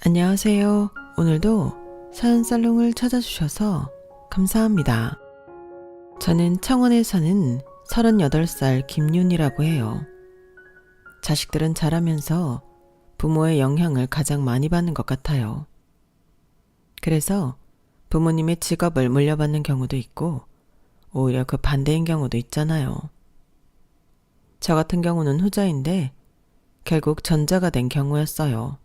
안녕하세요. 오늘도 사연살롱을 찾아주셔서 감사합니다. 저는 창원에 사는 38살 김윤이라고 해요. 자식들은 자라면서 부모의 영향을 가장 많이 받는 것 같아요. 그래서 부모님의 직업을 물려받는 경우도 있고 오히려 그 반대인 경우도 있잖아요. 저 같은 경우는 후자인데 결국 전자가 된 경우였어요.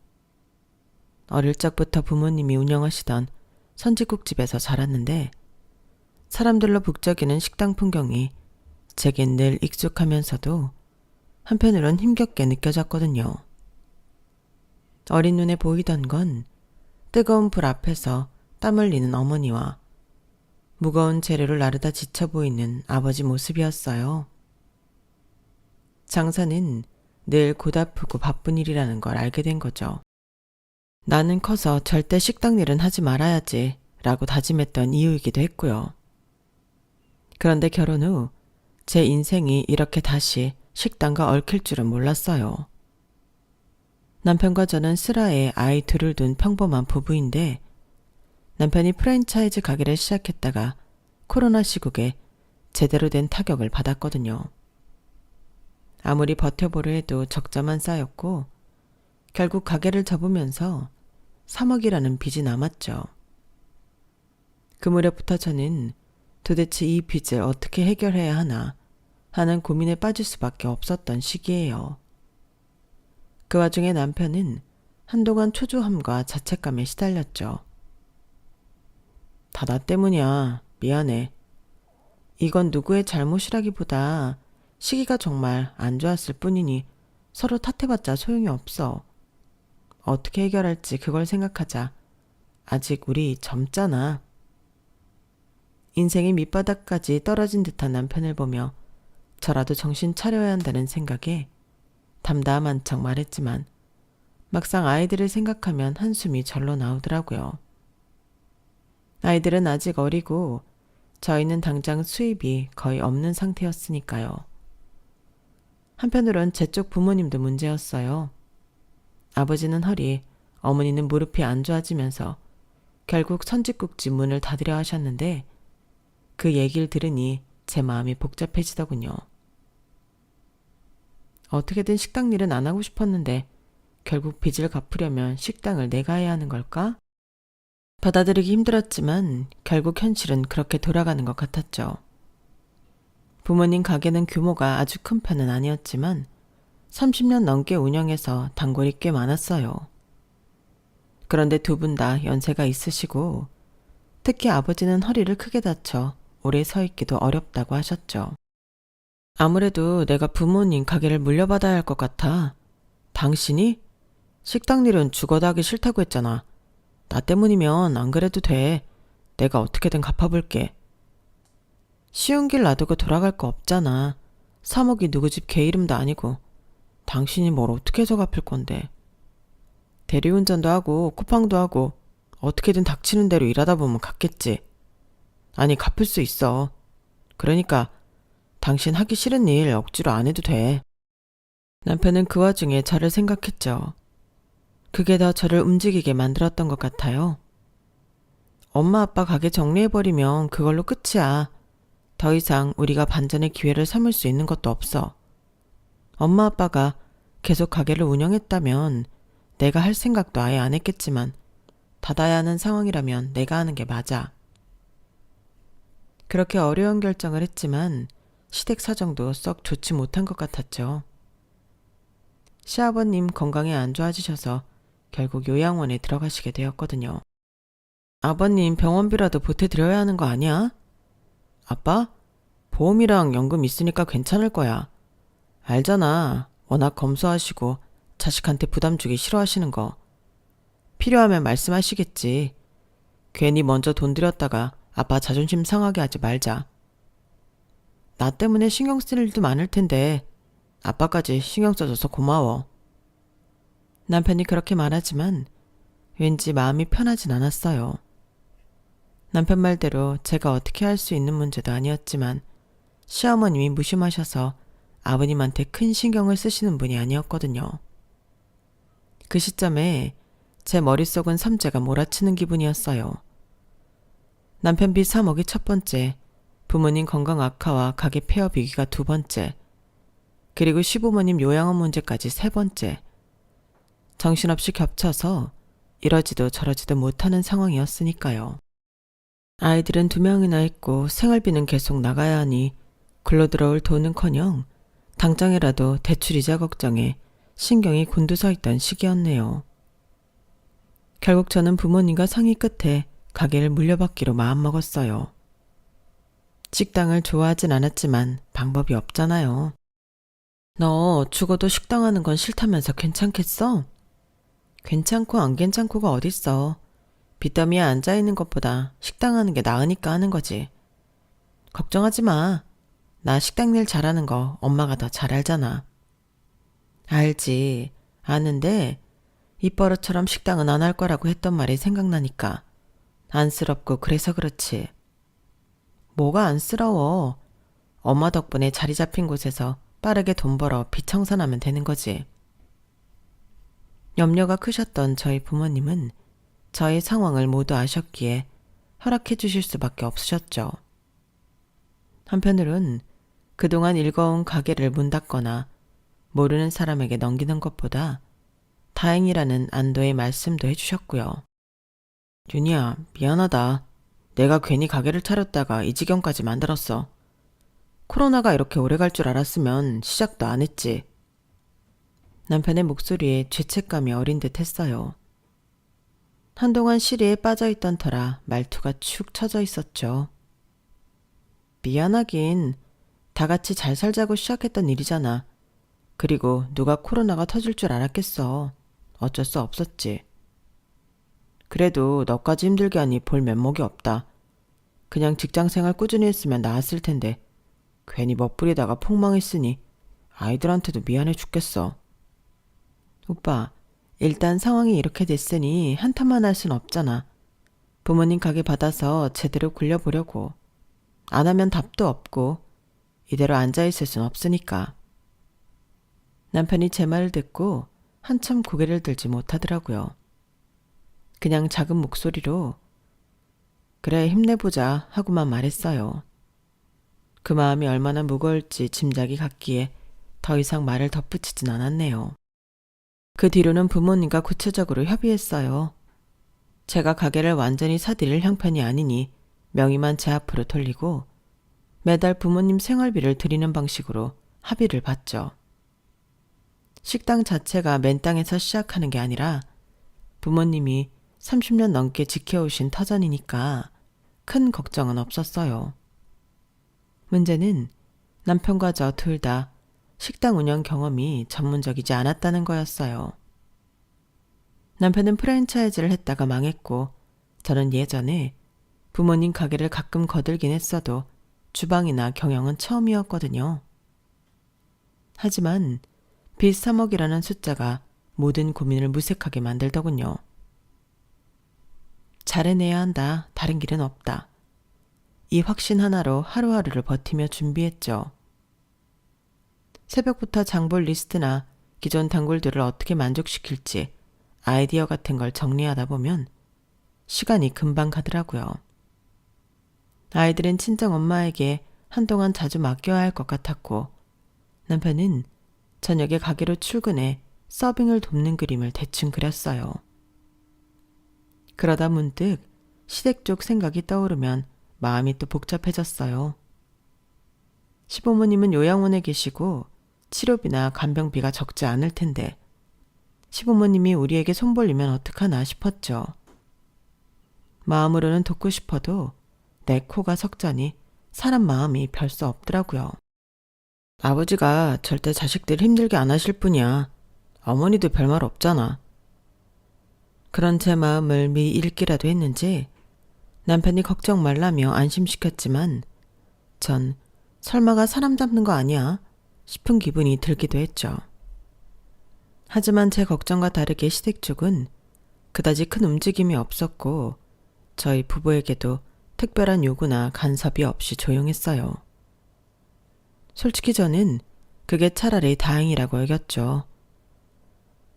어릴 적부터 부모님이 운영하시던 선지국집에서 자랐는데 사람들로 북적이는 식당 풍경이 제겐 늘 익숙하면서도 한편으론 힘겹게 느껴졌거든요. 어린 눈에 보이던 건 뜨거운 불 앞에서 땀 흘리는 어머니와 무거운 재료를 나르다 지쳐 보이는 아버지 모습이었어요. 장사는 늘 고달프고 바쁜 일이라는 걸 알게 된 거죠. 나는 커서 절대 식당 일은 하지 말아야지 라고 다짐했던 이유이기도 했고요. 그런데 결혼 후 제 인생이 이렇게 다시 식당과 얽힐 줄은 몰랐어요. 남편과 저는 슬하에 아이 둘을 둔 평범한 부부인데 남편이 프랜차이즈 가게를 시작했다가 코로나 시국에 제대로 된 타격을 받았거든요. 아무리 버텨보려 해도 적자만 쌓였고 결국 가게를 접으면서 3억이라는 빚이 남았죠. 그 무렵부터 저는 도대체 이 빚을 어떻게 해결해야 하나 하는 고민에 빠질 수밖에 없었던 시기예요. 그 와중에 남편은 한동안 초조함과 자책감에 시달렸죠. 다 나 때문이야. 미안해. 이건 누구의 잘못이라기보다 시기가 정말 안 좋았을 뿐이니 서로 탓해봤자 소용이 없어. 어떻게 해결할지 그걸 생각하자. 아직 우리 젊잖아. 인생이 밑바닥까지 떨어진 듯한 남편을 보며 저라도 정신 차려야 한다는 생각에 담담한 척 말했지만 막상 아이들을 생각하면 한숨이 절로 나오더라고요. 아이들은 아직 어리고 저희는 당장 수입이 거의 없는 상태였으니까요. 한편으론 제 쪽 부모님도 문제였어요. 아버지는 허리, 어머니는 무릎이 안 좋아지면서 결국 선짓국집 문을 닫으려 하셨는데 그 얘기를 들으니 제 마음이 복잡해지더군요. 어떻게든 식당 일은 안 하고 싶었는데 결국 빚을 갚으려면 식당을 내가 해야 하는 걸까? 받아들이기 힘들었지만 결국 현실은 그렇게 돌아가는 것 같았죠. 부모님 가게는 규모가 아주 큰 편은 아니었지만 30년 넘게 운영해서 단골이 꽤 많았어요. 그런데 두 분 다 연세가 있으시고 특히 아버지는 허리를 크게 다쳐 오래 서 있기도 어렵다고 하셨죠. 아무래도 내가 부모님 가게를 물려받아야 할 것 같아. 당신이? 식당 일은 죽어도 하기 싫다고 했잖아. 나 때문이면 안 그래도 돼. 내가 어떻게든 갚아볼게. 쉬운 길 놔두고 돌아갈 거 없잖아. 3억이 누구 집 개 이름도 아니고. 당신이 뭘 어떻게 해서 갚을 건데. 대리운전도 하고 쿠팡도 하고 어떻게든 닥치는 대로 일하다 보면 갚겠지. 아니 갚을 수 있어. 그러니까 당신 하기 싫은 일 억지로 안 해도 돼. 남편은 그 와중에 저를 생각했죠. 그게 더 저를 움직이게 만들었던 것 같아요. 엄마 아빠 가게 정리해버리면 그걸로 끝이야. 더 이상 우리가 반전의 기회를 삼을 수 있는 것도 없어. 엄마 아빠가 계속 가게를 운영했다면 내가 할 생각도 아예 안 했겠지만 닫아야 하는 상황이라면 내가 하는 게 맞아. 그렇게 어려운 결정을 했지만 시댁 사정도 썩 좋지 못한 것 같았죠. 시아버님 건강이 안 좋아지셔서 결국 요양원에 들어가시게 되었거든요. 아버님 병원비라도 보태드려야 하는 거 아니야? 아빠? 보험이랑 연금 있으니까 괜찮을 거야. 알잖아. 워낙 검소하시고 자식한테 부담 주기 싫어하시는 거. 필요하면 말씀하시겠지. 괜히 먼저 돈 들였다가 아빠 자존심 상하게 하지 말자. 나 때문에 신경 쓸 일도 많을 텐데 아빠까지 신경 써줘서 고마워. 남편이 그렇게 말하지만 왠지 마음이 편하진 않았어요. 남편 말대로 제가 어떻게 할 수 있는 문제도 아니었지만 시어머님이 무심하셔서 아버님한테 큰 신경을 쓰시는 분이 아니었거든요. 그 시점에 제 머릿속은 삼재가 몰아치는 기분이었어요. 남편 빚 3억이 첫 번째, 부모님 건강 악화와 가게 폐업 위기가 두 번째, 그리고 시부모님 요양원 문제까지 세 번째. 정신없이 겹쳐서 이러지도 저러지도 못하는 상황이었으니까요. 아이들은 2명이나 있고 생활비는 계속 나가야 하니 굴러 들어올 돈은커녕 당장이라도 대출이자 걱정에 신경이 곤두서 있던 시기였네요. 결국 저는 부모님과 상의 끝에 가게를 물려받기로 마음먹었어요. 식당을 좋아하진 않았지만 방법이 없잖아요. 너 죽어도 식당 하는 건 싫다면서 괜찮겠어? 괜찮고 안 괜찮고가 어딨어. 빚더미에 앉아있는 것보다 식당 하는 게 나으니까 하는 거지. 걱정하지 마. 나 식당 일 잘하는 거 엄마가 더 잘 알잖아. 알지. 아는데 입버릇처럼 식당은 안 할 거라고 했던 말이 생각나니까 안쓰럽고 그래서 그렇지. 뭐가 안쓰러워. 엄마 덕분에 자리 잡힌 곳에서 빠르게 돈 벌어 빚 청산하면 되는 거지. 염려가 크셨던 저희 부모님은 저의 상황을 모두 아셨기에 허락해 주실 수밖에 없으셨죠. 한편으론 그동안 일궈온 가게를 문 닫거나 모르는 사람에게 넘기는 것보다 다행이라는 안도의 말씀도 해주셨고요. 윤희야, 미안하다. 내가 괜히 가게를 차렸다가 이 지경까지 만들었어. 코로나가 이렇게 오래 갈 줄 알았으면 시작도 안 했지. 남편의 목소리에 죄책감이 어린 듯 했어요. 한동안 시리에 빠져있던 터라 말투가 축 처져 있었죠. 미안하긴 다 같이 잘 살자고 시작했던 일이잖아. 그리고 누가 코로나가 터질 줄 알았겠어. 어쩔 수 없었지. 그래도 너까지 힘들게 하니 볼 면목이 없다. 그냥 직장생활 꾸준히 했으면 나았을 텐데 괜히 멋부리다가 폭망했으니 아이들한테도 미안해 죽겠어. 오빠, 일단 상황이 이렇게 됐으니 한탄만 할 순 없잖아. 부모님 가게 받아서 제대로 굴려보려고. 안 하면 답도 없고 이대로 앉아있을 순 없으니까. 남편이 제 말을 듣고 한참 고개를 들지 못하더라고요. 그냥 작은 목소리로 그래 힘내보자 하고만 말했어요. 그 마음이 얼마나 무거울지 짐작이 갔기에 더 이상 말을 덧붙이진 않았네요. 그 뒤로는 부모님과 구체적으로 협의했어요. 제가 가게를 완전히 사들일 형편이 아니니 명의만 제 앞으로 돌리고 매달 부모님 생활비를 드리는 방식으로 합의를 봤죠. 식당 자체가 맨 땅에서 시작하는 게 아니라 부모님이 30년 넘게 지켜오신 터전이니까 큰 걱정은 없었어요. 문제는 남편과 저 둘 다 식당 운영 경험이 전문적이지 않았다는 거였어요. 남편은 프랜차이즈를 했다가 망했고 저는 예전에 부모님 가게를 가끔 거들긴 했어도 주방이나 경영은 처음이었거든요. 하지만 빚 3억이라는 숫자가 모든 고민을 무색하게 만들더군요. 잘해내야 한다. 다른 길은 없다. 이 확신 하나로 하루하루를 버티며 준비했죠. 새벽부터 장볼 리스트나 기존 단골들을 어떻게 만족시킬지 아이디어 같은 걸 정리하다 보면 시간이 금방 가더라고요. 아이들은 친정 엄마에게 한동안 자주 맡겨야 할 것 같았고 남편은 저녁에 가게로 출근해 서빙을 돕는 그림을 대충 그렸어요. 그러다 문득 시댁 쪽 생각이 떠오르면 마음이 또 복잡해졌어요. 시부모님은 요양원에 계시고 치료비나 간병비가 적지 않을 텐데 시부모님이 우리에게 손 벌리면 어떡하나 싶었죠. 마음으로는 돕고 싶어도 내 코가 석자니 사람 마음이 별 수 없더라고요. 아버지가 절대 자식들 힘들게 안 하실 뿐이야. 어머니도 별말 없잖아. 그런 제 마음을 미리 읽기라도 했는지 남편이 걱정 말라며 안심시켰지만 전 설마가 사람 잡는 거 아니야 싶은 기분이 들기도 했죠. 하지만 제 걱정과 다르게 시댁 쪽은 그다지 큰 움직임이 없었고 저희 부부에게도 특별한 요구나 간섭이 없이 조용했어요. 솔직히 저는 그게 차라리 다행이라고 여겼죠.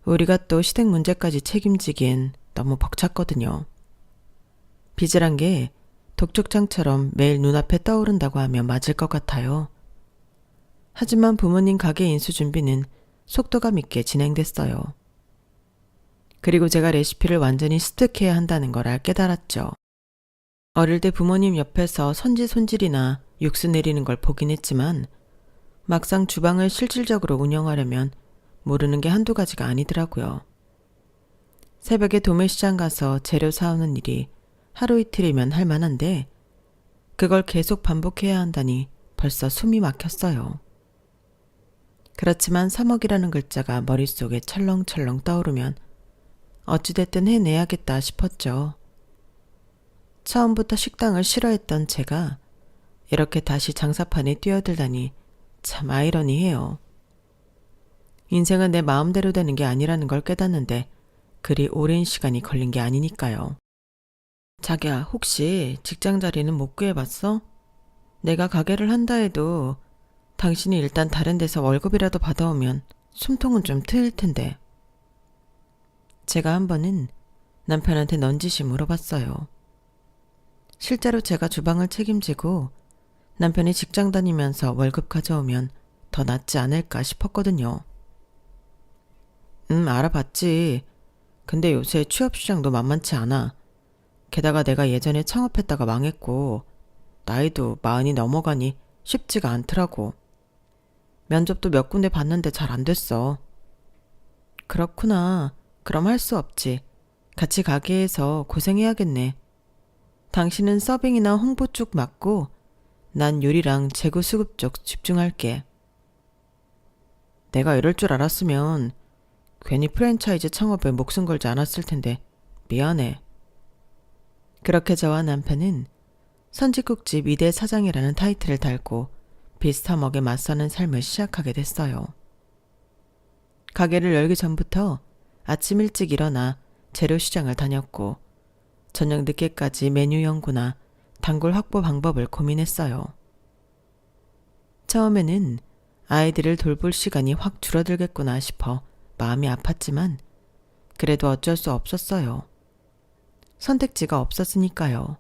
우리가 또 시댁 문제까지 책임지기엔 너무 벅찼거든요. 빚이란 게 독촉장처럼 매일 눈앞에 떠오른다고 하면 맞을 것 같아요. 하지만 부모님 가게 인수 준비는 속도감 있게 진행됐어요. 그리고 제가 레시피를 완전히 습득해야 한다는 걸 깨달았죠. 어릴 때 부모님 옆에서 선지 손질이나 육수 내리는 걸 보긴 했지만 막상 주방을 실질적으로 운영하려면 모르는 게 한두 가지가 아니더라고요. 새벽에 도매시장 가서 재료 사오는 일이 하루 이틀이면 할 만한데 그걸 계속 반복해야 한다니 벌써 숨이 막혔어요. 그렇지만 3억이라는 글자가 머릿속에 철렁철렁 떠오르면 어찌됐든 해내야겠다 싶었죠. 처음부터 식당을 싫어했던 제가 이렇게 다시 장사판에 뛰어들다니 참 아이러니해요. 인생은 내 마음대로 되는 게 아니라는 걸 깨닫는데 그리 오랜 시간이 걸린 게 아니니까요. 자기야, 혹시 직장 자리는 못 구해봤어? 내가 가게를 한다 해도 당신이 일단 다른 데서 월급이라도 받아오면 숨통은 좀 트일 텐데. 제가 한 번은 남편한테 넌지시 물어봤어요. 실제로 제가 주방을 책임지고 남편이 직장 다니면서 월급 가져오면 더 낫지 않을까 싶었거든요. 알아봤지. 근데 요새 취업시장도 만만치 않아. 게다가 내가 예전에 창업했다가 망했고 나이도 40이 넘어가니 쉽지가 않더라고. 면접도 몇 군데 봤는데 잘 안 됐어. 그렇구나. 그럼 할 수 없지. 같이 가게에서 고생해야겠네. 당신은 서빙이나 홍보 쪽 맡고 난 요리랑 재고 수급 쪽 집중할게. 내가 이럴 줄 알았으면 괜히 프랜차이즈 창업에 목숨 걸지 않았을 텐데 미안해. 그렇게 저와 남편은 선짓국집 2대 사장이라는 타이틀을 달고 비스타먹에 맞서는 삶을 시작하게 됐어요. 가게를 열기 전부터 아침 일찍 일어나 재료 시장을 다녔고 저녁 늦게까지 메뉴 연구나 단골 확보 방법을 고민했어요. 처음에는 아이들을 돌볼 시간이 확 줄어들겠구나 싶어 마음이 아팠지만 그래도 어쩔 수 없었어요. 선택지가 없었으니까요.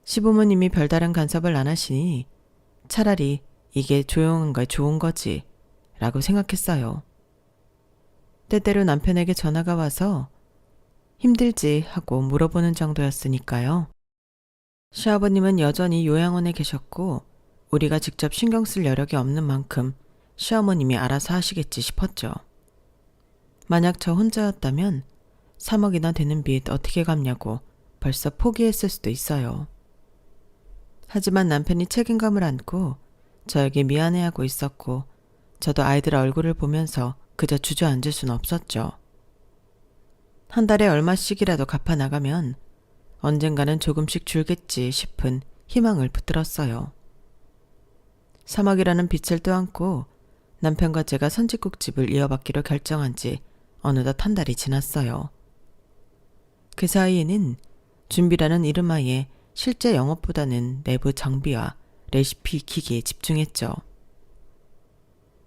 시부모님이 별다른 간섭을 안 하시니 차라리 이게 조용한 게 좋은 거지 라고 생각했어요. 때때로 남편에게 전화가 와서 힘들지 하고 물어보는 정도였으니까요. 시아버님은 여전히 요양원에 계셨고 우리가 직접 신경 쓸 여력이 없는 만큼 시어머님이 알아서 하시겠지 싶었죠. 만약 저 혼자였다면 3억이나 되는 빚 어떻게 갚냐고 벌써 포기했을 수도 있어요. 하지만 남편이 책임감을 안고 저에게 미안해하고 있었고 저도 아이들 얼굴을 보면서 그저 주저앉을 수는 없었죠. 한 달에 얼마씩이라도 갚아나가면 언젠가는 조금씩 줄겠지 싶은 희망을 붙들었어요. 3억이라는 빚을 떠안고 남편과 제가 선짓국집을 이어받기로 결정한 지 어느덧 한 달이 지났어요. 그 사이에는 준비라는 이름하에 실제 영업보다는 내부 정비와 레시피 기기에 집중했죠.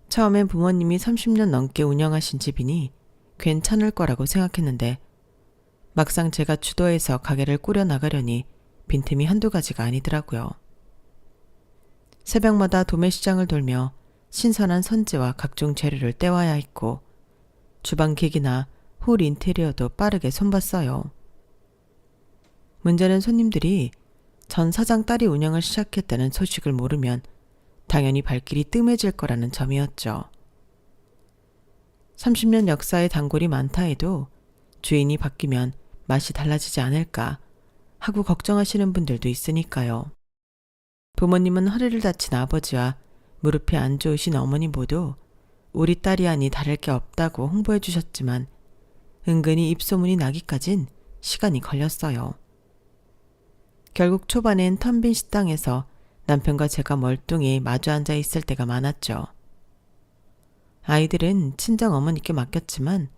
처음엔 부모님이 30년 넘게 운영하신 집이니 괜찮을 거라고 생각했는데 막상 제가 주도해서 가게를 꾸려나가려니 빈틈이 한두 가지가 아니더라고요. 새벽마다 도매시장을 돌며 신선한 선지와 각종 재료를 떼와야 했고 주방기기나 홀 인테리어도 빠르게 손봤어요. 문제는 손님들이 전 사장 딸이 운영을 시작했다는 소식을 모르면 당연히 발길이 뜸해질 거라는 점이었죠. 30년 역사의 단골이 많다 해도 주인이 바뀌면 맛이 달라지지 않을까 하고 걱정하시는 분들도 있으니까요. 부모님은 허리를 다친 아버지와 무릎이 안 좋으신 어머니 모두 우리 딸이 아니 다를 게 없다고 홍보해 주셨지만 은근히 입소문이 나기까진 시간이 걸렸어요. 결국 초반엔 텅 빈 식당에서 남편과 제가 멀뚱히 마주 앉아 있을 때가 많았죠. 아이들은 친정 어머니께 맡겼지만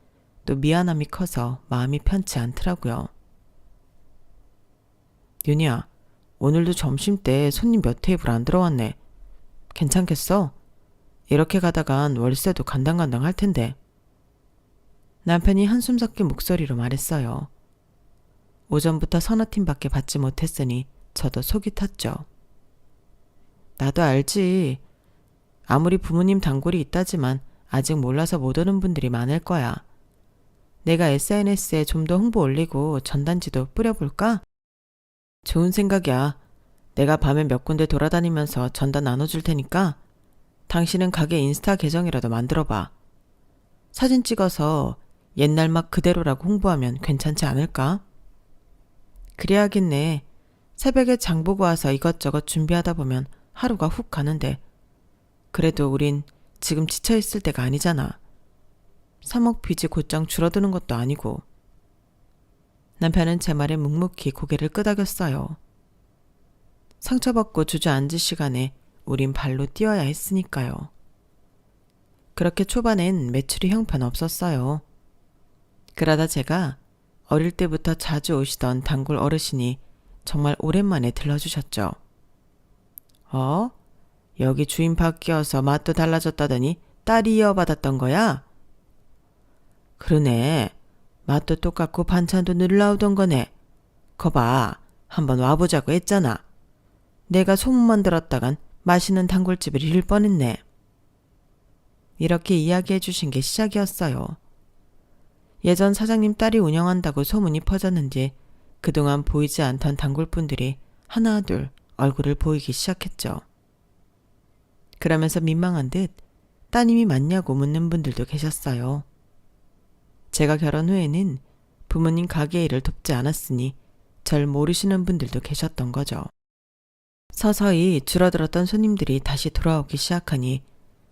또 미안함이 커서 마음이 편치 않더라고요. 윤희야, 오늘도 점심때 손님 몇 테이블 안 들어왔네. 괜찮겠어? 이렇게 가다간 월세도 간당간당 할 텐데. 남편이 한숨 섞인 목소리로 말했어요. 오전부터 서너 팀밖에 받지 못했으니 저도 속이 탔죠. 나도 알지. 아무리 부모님 단골이 있다지만 아직 몰라서 못 오는 분들이 많을 거야. 내가 SNS에 좀 더 홍보 올리고 전단지도 뿌려볼까? 좋은 생각이야. 내가 밤에 몇 군데 돌아다니면서 전단 나눠줄 테니까 당신은 가게 인스타 계정이라도 만들어봐. 사진 찍어서 옛날 맛 그대로라고 홍보하면 괜찮지 않을까? 그래야겠네. 새벽에 장 보고 와서 이것저것 준비하다 보면 하루가 훅 가는데 그래도 우린 지금 지쳐있을 때가 아니잖아. 3억 빚이 곧장 줄어드는 것도 아니고. 남편은 제 말에 묵묵히 고개를 끄덕였어요. 상처받고 주저앉을 시간에 우린 발로 뛰어야 했으니까요. 그렇게 초반엔 매출이 형편없었어요. 그러다 제가 어릴 때부터 자주 오시던 단골 어르신이 정말 오랜만에 들러주셨죠. 여기 주인 바뀌어서 맛도 달라졌다더니 딸이 이어받았던 거야? 그러네. 맛도 똑같고 반찬도 늘 나오던 거네. 거봐, 한번 와보자고 했잖아. 내가 소문만 들었다간 맛있는 단골집을 잃을 뻔했네. 이렇게 이야기해 주신 게 시작이었어요. 예전 사장님 딸이 운영한다고 소문이 퍼졌는지 그동안 보이지 않던 단골분들이 하나 둘 얼굴을 보이기 시작했죠. 그러면서 민망한 듯 따님이 맞냐고 묻는 분들도 계셨어요. 제가 결혼 후에는 부모님 가게 일을 돕지 않았으니 절 모르시는 분들도 계셨던 거죠. 서서히 줄어들었던 손님들이 다시 돌아오기 시작하니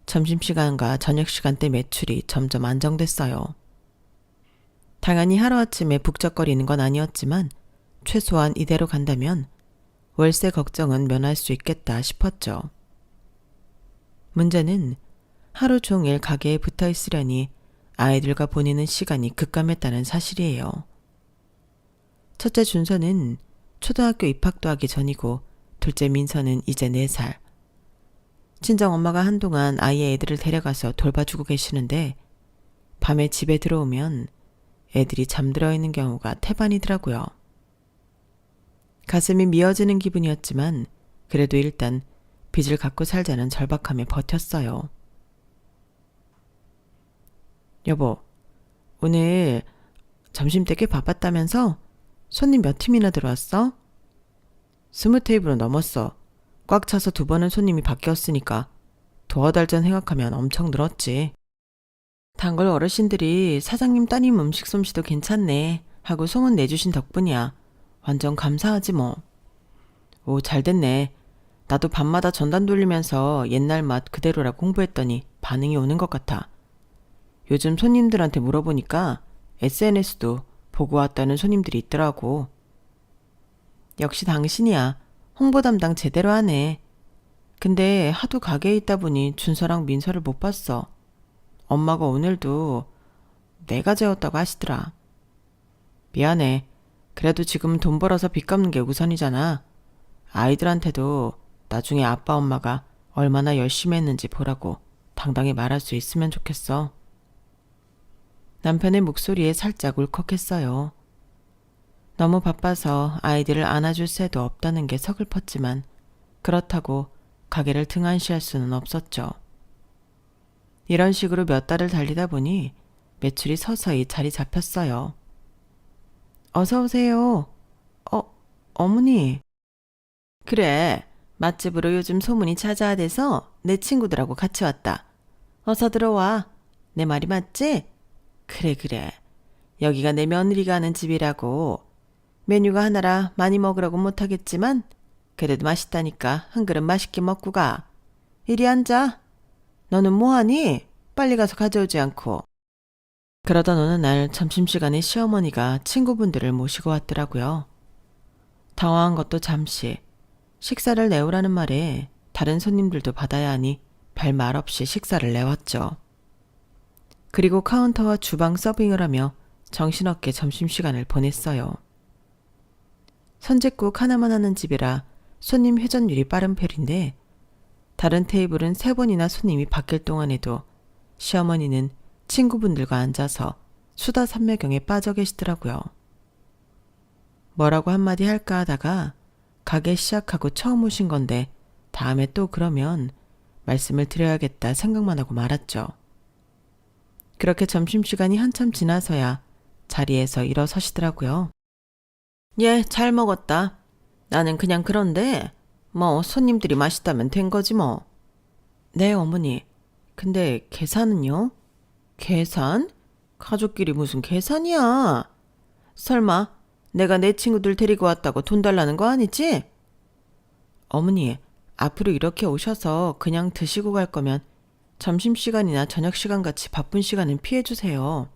점심시간과 저녁시간대 매출이 점점 안정됐어요. 당연히 하루아침에 북적거리는 건 아니었지만 최소한 이대로 간다면 월세 걱정은 면할 수 있겠다 싶었죠. 문제는 하루 종일 가게에 붙어 있으려니 아이들과 보내는 시간이 급감했다는 사실이에요. 첫째 준서는 초등학교 입학도 하기 전이고 둘째 민서는 이제 4살. 친정엄마가 한동안 아이의 애들을 데려가서 돌봐주고 계시는데 밤에 집에 들어오면 애들이 잠들어 있는 경우가 태반이더라고요. 가슴이 미어지는 기분이었지만 그래도 일단 빚을 갚고 살자는 절박함에 버텼어요. 여보, 오늘 점심때 꽤 바빴다면서? 손님 몇 팀이나 들어왔어? 20테이블은 넘었어. 꽉 차서 2번은 손님이 바뀌었으니까 도와달전 생각하면 엄청 늘었지. 단골 어르신들이 사장님 따님 음식 솜씨도 괜찮네 하고 소문 내주신 덕분이야. 완전 감사하지 뭐. 오, 잘됐네. 나도 밤마다 전단 돌리면서 옛날 맛 그대로라고 홍보했더니 반응이 오는 것 같아. 요즘 손님들한테 물어보니까 SNS도 보고 왔다는 손님들이 있더라고. 역시 당신이야. 홍보 담당 제대로 하네. 근데 하도 가게에 있다 보니 준서랑 민서를 못 봤어. 엄마가 오늘도 내가 재웠다고 하시더라. 미안해. 그래도 지금 돈 벌어서 빚 갚는 게 우선이잖아. 아이들한테도 나중에 아빠 엄마가 얼마나 열심히 했는지 보라고 당당히 말할 수 있으면 좋겠어. 남편의 목소리에 살짝 울컥했어요. 너무 바빠서 아이들을 안아줄 새도 없다는 게 서글펐지만 그렇다고 가게를 등한시할 수는 없었죠. 이런 식으로 몇 달을 달리다 보니 매출이 서서히 자리 잡혔어요. 어서 오세요. 어머니. 그래, 맛집으로 요즘 소문이 자자하대서 내 친구들하고 같이 왔다. 어서 들어와. 내 말이 맞지? 그래. 여기가 내 며느리가 하는 집이라고. 메뉴가 하나라 많이 먹으라고 못하겠지만 그래도 맛있다니까 한 그릇 맛있게 먹고 가. 이리 앉아. 너는 뭐하니? 빨리 가서 가져오지 않고. 그러던 어느 날 점심시간에 시어머니가 친구분들을 모시고 왔더라고요. 당황한 것도 잠시. 식사를 내오라는 말에 다른 손님들도 받아야 하니 별말 없이 식사를 내왔죠. 그리고 카운터와 주방 서빙을 하며 정신없게 점심시간을 보냈어요. 선짓국 하나만 하는 집이라 손님 회전율이 빠른 편인데 다른 테이블은 3번이나 손님이 바뀔 동안에도 시어머니는 친구분들과 앉아서 수다 삼매경에 빠져 계시더라고요. 뭐라고 한마디 할까 하다가 가게 시작하고 처음 오신 건데 다음에 또 그러면 말씀을 드려야겠다 생각만 하고 말았죠. 그렇게 점심시간이 한참 지나서야 자리에서 일어서시더라고요. 예, 잘 먹었다. 나는 그냥 그런데 뭐 손님들이 맛있다면 된 거지 뭐. 네, 어머니. 근데 계산은요? 계산? 가족끼리 무슨 계산이야? 설마 내가 내 친구들 데리고 왔다고 돈 달라는 거 아니지? 어머니, 앞으로 이렇게 오셔서 그냥 드시고 갈 거면 점심시간이나 저녁시간 같이 바쁜 시간은 피해주세요.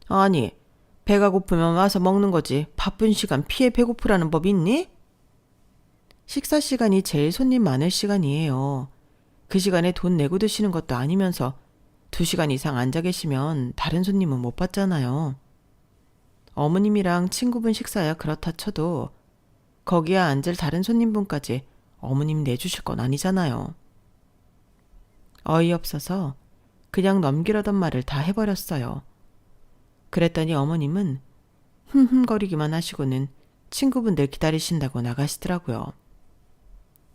아니, 배가 고프면 와서 먹는 거지 바쁜 시간 피해 배고프라는 법 있니? 식사 시간이 제일 손님 많을 시간이에요. 그 시간에 돈 내고 드시는 것도 아니면서 2시간 이상 앉아 계시면 다른 손님은 못 받잖아요. 어머님이랑 친구분 식사야 그렇다 쳐도 거기에 앉을 다른 손님분까지 어머님 내주실 건 아니잖아요. 어이없어서 그냥 넘기려던 말을 다 해버렸어요. 그랬더니 어머님은 흠흠거리기만 하시고는 친구분들 기다리신다고 나가시더라고요.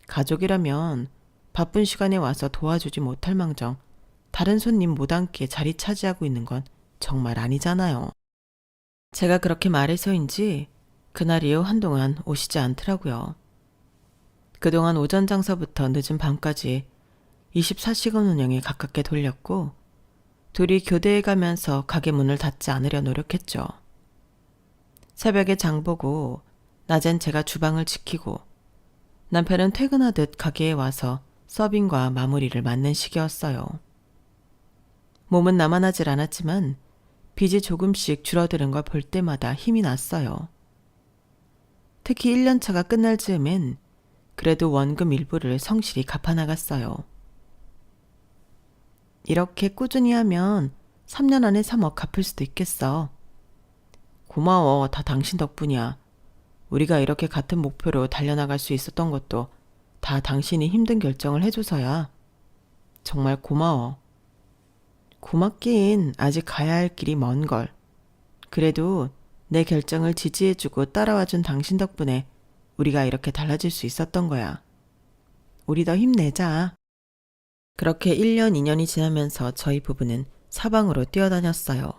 가족이라면 바쁜 시간에 와서 도와주지 못할 망정 다른 손님 못 앉게 자리 차지하고 있는 건 정말 아니잖아요. 제가 그렇게 말해서인지 그날 이후 한동안 오시지 않더라고요. 그동안 오전 장서부터 늦은 밤까지 24시간 운영에 가깝게 돌렸고 둘이 교대해 가면서 가게 문을 닫지 않으려 노력했죠. 새벽에 장 보고 낮엔 제가 주방을 지키고 남편은 퇴근하듯 가게에 와서 서빙과 마무리를 맡는 시기였어요. 몸은 나만하질 않았지만 빚이 조금씩 줄어드는 걸 볼 때마다 힘이 났어요. 특히 1년차가 끝날 즈음엔 그래도 원금 일부를 성실히 갚아나갔어요. 이렇게 꾸준히 하면 3년 안에 3억 갚을 수도 있겠어. 고마워. 다 당신 덕분이야. 우리가 이렇게 같은 목표로 달려나갈 수 있었던 것도 다 당신이 힘든 결정을 해줘서야. 정말 고마워. 고맙긴 아직 가야 할 길이 먼 걸. 그래도 내 결정을 지지해주고 따라와준 당신 덕분에 우리가 이렇게 달라질 수 있었던 거야. 우리 더 힘내자. 그렇게 1년, 2년이 지나면서 저희 부부는 사방으로 뛰어다녔어요.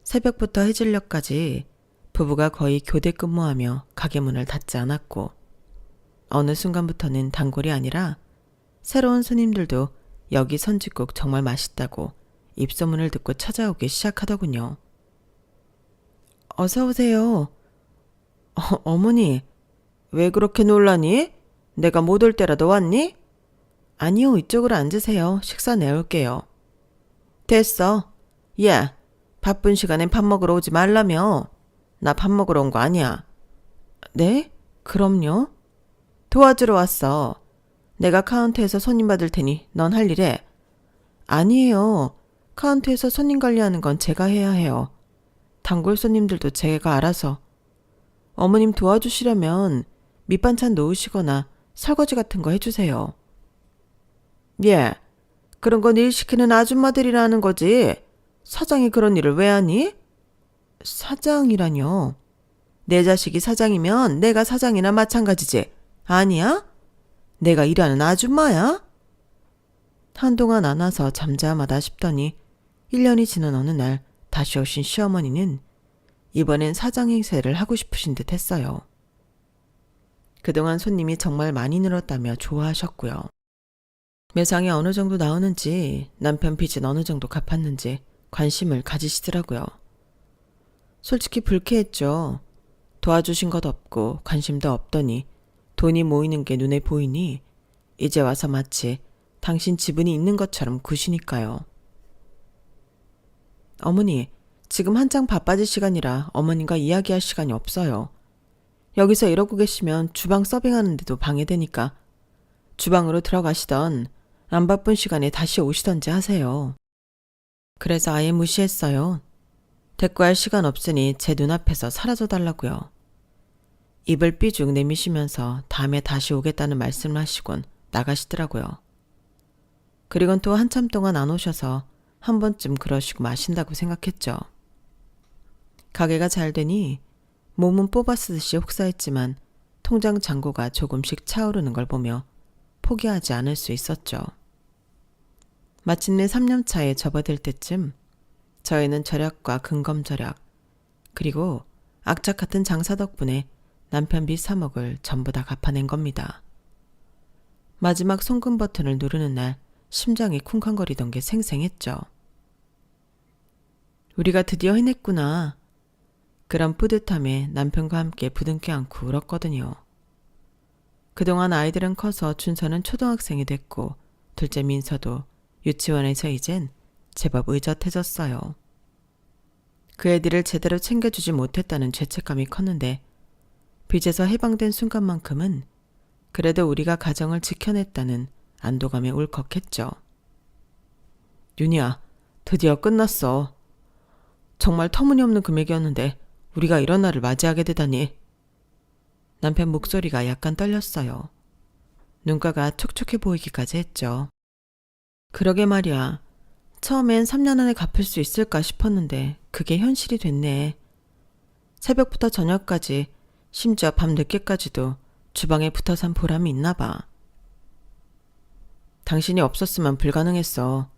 새벽부터 해질녘까지 부부가 거의 교대 근무하며 가게 문을 닫지 않았고 어느 순간부터는 단골이 아니라 새로운 손님들도 여기 선짓국 정말 맛있다고 입소문을 듣고 찾아오기 시작하더군요. 어서 오세요. 어머니, 왜 그렇게 놀라니? 내가 못 올 때라도 왔니? 아니요, 이쪽으로 앉으세요. 식사 내올게요. 됐어. 야, 바쁜 시간엔 밥 먹으러 오지 말라며. 나 밥 먹으러 온 거 아니야. 네? 그럼요. 도와주러 왔어. 내가 카운터에서 손님 받을 테니 넌 할 일해. 아니에요. 카운터에서 손님 관리하는 건 제가 해야 해요. 단골 손님들도 제가 알아서. 어머님 도와주시려면 밑반찬 놓으시거나 설거지 같은 거 해주세요. 예, 그런 건 일 시키는 아줌마들이라는 거지. 사장이 그런 일을 왜 하니? 사장이라뇨? 내 자식이 사장이면 내가 사장이나 마찬가지지. 아니야? 내가 일하는 아줌마야? 한동안 안 와서 잠잠하다 싶더니 1년이 지난 어느 날 다시 오신 시어머니는 이번엔 사장 행세를 하고 싶으신 듯 했어요. 그동안 손님이 정말 많이 늘었다며 좋아하셨고요. 매상이 어느 정도 나오는지 남편 빚은 어느 정도 갚았는지 관심을 가지시더라고요. 솔직히 불쾌했죠. 도와주신 것 없고 관심도 없더니 돈이 모이는 게 눈에 보이니 이제 와서 마치 당신 지분이 있는 것처럼 구시니까요. 어머니, 지금 한창 바빠질 시간이라 어머님과 이야기할 시간이 없어요. 여기서 이러고 계시면 주방 서빙하는데도 방해되니까 주방으로 들어가시던 안 바쁜 시간에 다시 오시던지 하세요. 그래서 아예 무시했어요. 대꾸할 시간 없으니 제 눈앞에서 사라져달라고요. 입을 삐죽 내미시면서 다음에 다시 오겠다는 말씀을 하시곤 나가시더라고요. 그리곤 또 한참 동안 안 오셔서 한 번쯤 그러시고 마신다고 생각했죠. 가게가 잘 되니 몸은 뽑아 쓰듯이 혹사했지만 통장 잔고가 조금씩 차오르는 걸 보며 포기하지 않을 수 있었죠. 마침내 3년 차에 접어들 때쯤 저희는 절약과 근검절약 그리고 악착 같은 장사 덕분에 남편 빚 3억을 전부 다 갚아낸 겁니다. 마지막 송금 버튼을 누르는 날 심장이 쿵쾅거리던 게 생생했죠. 우리가 드디어 해냈구나. 그런 뿌듯함에 남편과 함께 부둥켜 안고 울었거든요. 그동안 아이들은 커서 준서는 초등학생이 됐고 둘째 민서도 유치원에서 이젠 제법 의젓해졌어요. 그 애들을 제대로 챙겨주지 못했다는 죄책감이 컸는데 빚에서 해방된 순간만큼은 그래도 우리가 가정을 지켜냈다는 안도감에 울컥했죠. 윤희야, 드디어 끝났어. 정말 터무니없는 금액이었는데 우리가 이런 날을 맞이하게 되다니. 남편 목소리가 약간 떨렸어요. 눈가가 촉촉해 보이기까지 했죠. 그러게 말이야. 처음엔 3년 안에 갚을 수 있을까 싶었는데 그게 현실이 됐네. 새벽부터 저녁까지 심지어 밤 늦게까지도 주방에 붙어 산 보람이 있나 봐. 당신이 없었으면 불가능했어.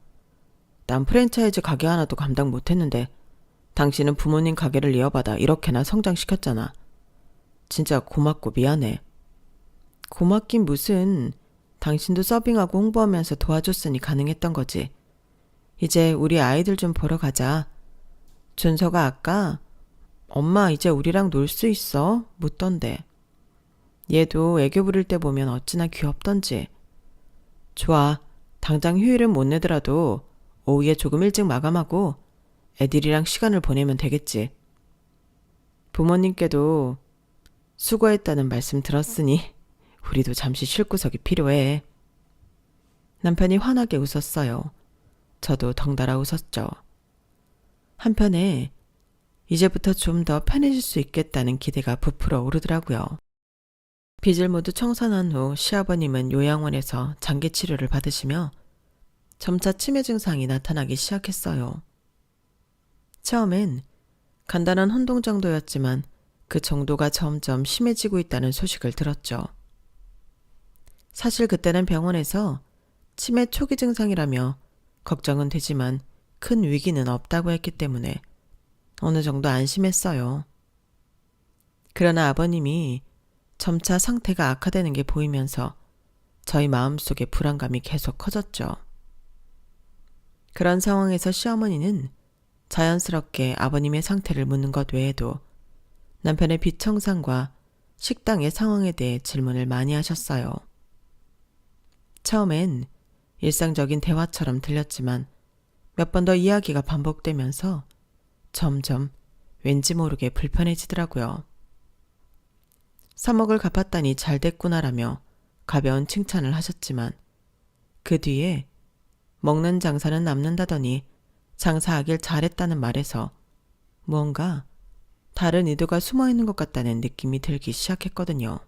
난 프랜차이즈 가게 하나도 감당 못했는데 당신은 부모님 가게를 이어받아 이렇게나 성장시켰잖아. 진짜 고맙고 미안해. 고맙긴 무슨. 당신도 서빙하고 홍보하면서 도와줬으니 가능했던 거지. 이제 우리 아이들 좀 보러 가자. 준서가 아까 엄마 이제 우리랑 놀 수 있어? 묻던데. 얘도 애교 부릴 때 보면 어찌나 귀엽던지. 좋아. 당장 휴일은 못 내더라도 오후에 조금 일찍 마감하고 애들이랑 시간을 보내면 되겠지. 부모님께도 수고했다는 말씀 들었으니 우리도 잠시 쉴 구석이 필요해. 남편이 환하게 웃었어요. 저도 덩달아 웃었죠. 한편에 이제부터 좀 더 편해질 수 있겠다는 기대가 부풀어 오르더라고요. 빚을 모두 청산한 후 시아버님은 요양원에서 장기 치료를 받으시며 점차 치매 증상이 나타나기 시작했어요. 처음엔 간단한 혼동 정도였지만 그 정도가 점점 심해지고 있다는 소식을 들었죠. 사실 그때는 병원에서 치매 초기 증상이라며 걱정은 되지만 큰 위기는 없다고 했기 때문에 어느 정도 안심했어요. 그러나 아버님이 점차 상태가 악화되는 게 보이면서 저희 마음속에 불안감이 계속 커졌죠. 그런 상황에서 시어머니는 자연스럽게 아버님의 상태를 묻는 것 외에도 남편의 빚 청산과 식당의 상황에 대해 질문을 많이 하셨어요. 처음엔 일상적인 대화처럼 들렸지만 몇 번 더 이야기가 반복되면서 점점 왠지 모르게 불편해지더라고요. 3억을 갚았다니 잘 됐구나라며 가벼운 칭찬을 하셨지만 그 뒤에 먹는 장사는 남는다더니 장사하길 잘했다는 말에서 무언가 다른 의도가 숨어있는 것 같다는 느낌이 들기 시작했거든요.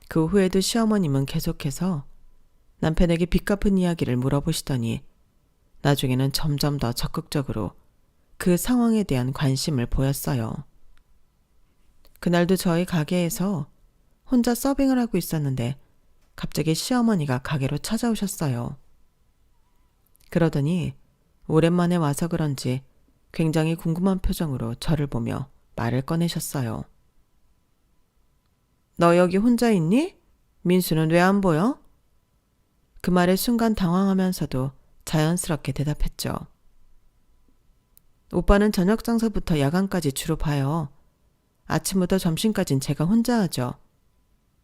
그 후에도 시어머님은 계속해서 남편에게 빚 갚은 이야기를 물어보시더니 나중에는 점점 더 적극적으로 그 상황에 대한 관심을 보였어요. 그날도 저희 가게에서 혼자 서빙을 하고 있었는데 갑자기 시어머니가 가게로 찾아오셨어요. 그러더니 오랜만에 와서 그런지 굉장히 궁금한 표정으로 저를 보며 말을 꺼내셨어요. 너 여기 혼자 있니? 민수는 왜 안 보여? 그 말에 순간 당황하면서도 자연스럽게 대답했죠. 오빠는 저녁 장사부터 야간까지 주로 봐요. 아침부터 점심까진 제가 혼자 하죠.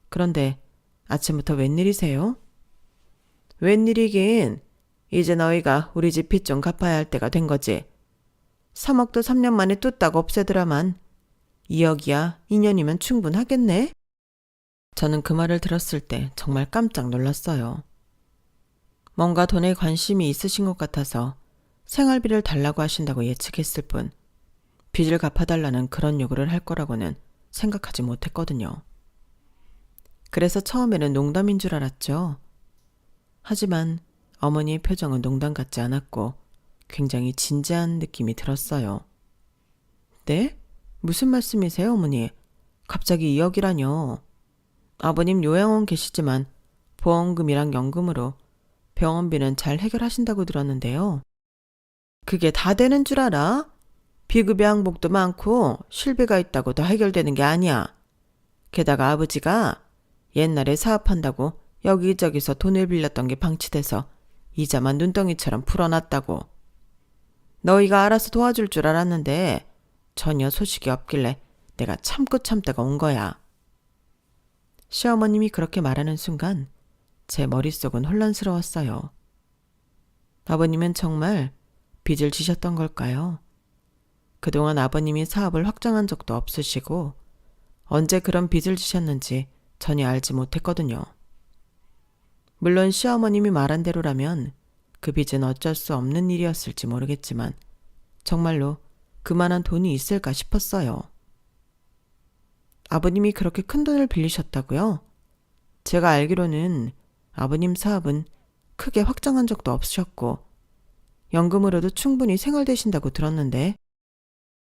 그런데 아침부터 웬일이세요? 웬일이긴 이제 너희가 우리 집 빚 좀 갚아야 할 때가 된 거지. 3억도 3년 만에 뚝딱 없애더라만 2억이야 2년이면 충분하겠네? 저는 그 말을 들었을 때 정말 깜짝 놀랐어요. 뭔가 돈에 관심이 있으신 것 같아서 생활비를 달라고 하신다고 예측했을 뿐 빚을 갚아달라는 그런 요구를 할 거라고는 생각하지 못했거든요. 그래서 처음에는 농담인 줄 알았죠. 하지만 어머니의 표정은 농담 같지 않았고 굉장히 진지한 느낌이 들었어요. 네? 무슨 말씀이세요, 어머니? 갑자기 2억이라뇨. 아버님 요양원 계시지만 보험금이랑 연금으로 병원비는 잘 해결하신다고 들었는데요. 그게 다 되는 줄 알아? 비급여 항목도 많고 실비가 있다고 다 해결되는 게 아니야. 게다가 아버지가 옛날에 사업한다고 여기저기서 돈을 빌렸던 게 방치돼서 이자만 눈덩이처럼 풀어놨다고. 너희가 알아서 도와줄 줄 알았는데 전혀 소식이 없길래 내가 참고 참다가 온 거야. 시어머님이 그렇게 말하는 순간 제 머릿속은 혼란스러웠어요. 아버님은 정말 빚을 지셨던 걸까요? 그동안 아버님이 사업을 확장한 적도 없으시고 언제 그런 빚을 지셨는지 전혀 알지 못했거든요. 물론 시어머님이 말한 대로라면 그 빚은 어쩔 수 없는 일이었을지 모르겠지만 정말로 그만한 돈이 있을까 싶었어요. 아버님이 그렇게 큰 돈을 빌리셨다고요? 제가 알기로는 아버님 사업은 크게 확장한 적도 없으셨고 연금으로도 충분히 생활되신다고 들었는데